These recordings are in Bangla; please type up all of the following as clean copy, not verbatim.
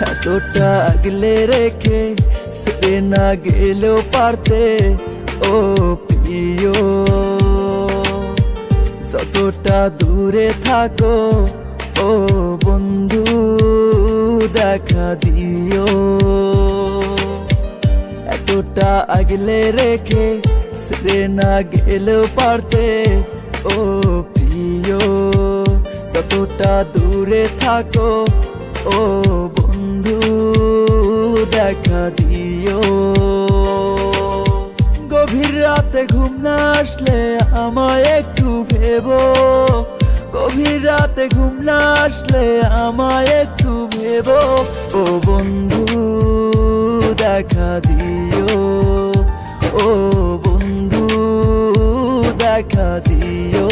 এতটা আগলে রেখে ছেড়ে না গেলেও পারতে ও প্রিয়, যতটা দূরে থাকো ও বন্ধু দেখা দিও। এতটা আগলে রেখে ছেড়ে না গেলেও পারতে ও প্রিয়, যতটা দূরে থাকো ও বন্ধু দেখা দিও। গভীর রাতে ঘুম না আসলে আমায় একটু ভেবো, গভীর রাতে ঘুম না আসলে আমায় একটু ভেবো ও বন্ধু দেখা দিও, ও বন্ধু দেখা দিও।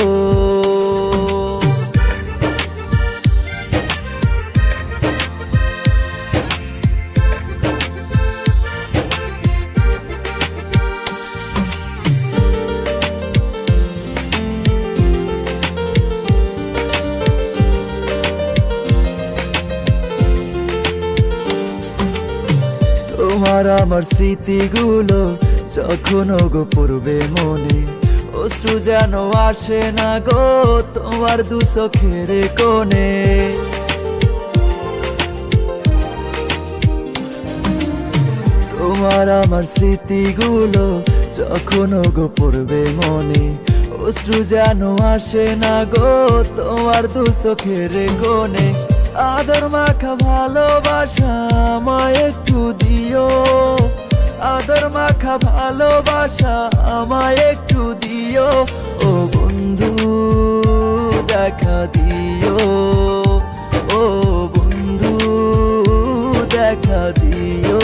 তোমার আমার স্মৃতিগুলো যখন গো পড়বে মনে, অশ্রু যেন আসে না গো তোমার দু চোখের কোণে। তোমার আমার স্মৃতিগুলো যখন গো পড়বে মনে, অশ্রু যেন আসে না গো তোমার দু চোখের কোণে। আদর মাখা ভালোবাসা আমায় একটু দিও, আদর মাখা ভালোবাসা আমায় একটু দিও ও বন্ধু দেখা দিও, ও বন্ধু দেখা দিও।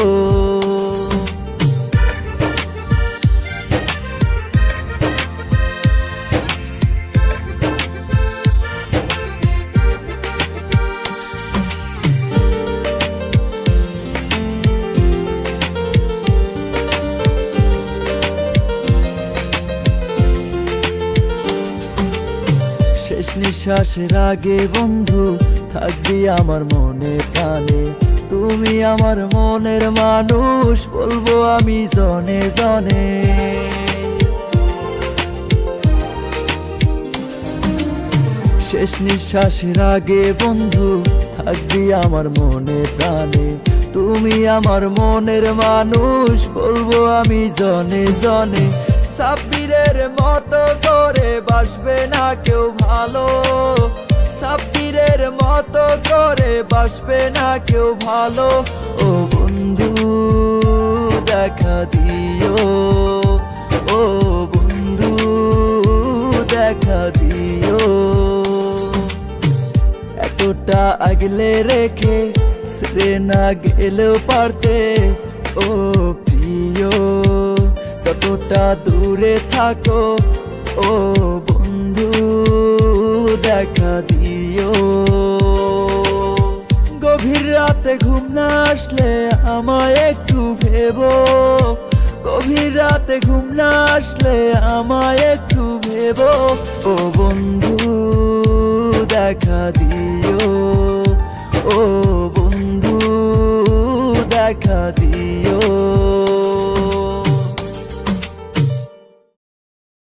শেষ নিঃশ্বাসের আগে বন্ধু থাকবি আমার মনে প্রাণে, তুমি আমার মনের মানুষ বলবো আমি জনে জনে। শেষ নিঃশ্বাসের আগে বন্ধু থাকবি আমার মনে প্রাণে, তুমি আমার মনের মানুষ বলবো আমি জনে জনে। সাব্বিরের মতো করে বাসবে না কেউ ভালো, সাব্বিরের মতো করে বাসবে না কেউ ভালো ও বন্ধু দেখা দিও, ও বন্ধু দেখা দিও। এতটা আগলে রেখে ছেড়ে না গেলেও পারতে ও প্রিয়, যতটা দূরে থাকো ও বন্ধু দেখা দিও। গভীর রাতে ঘুম না আসলে আমায় একটু ভেবো, গভীর রাতে ঘুম না আসলে আমায় একটু ভেবো ও বন্ধু দেখা দিও, ও বন্ধু দেখা দিও।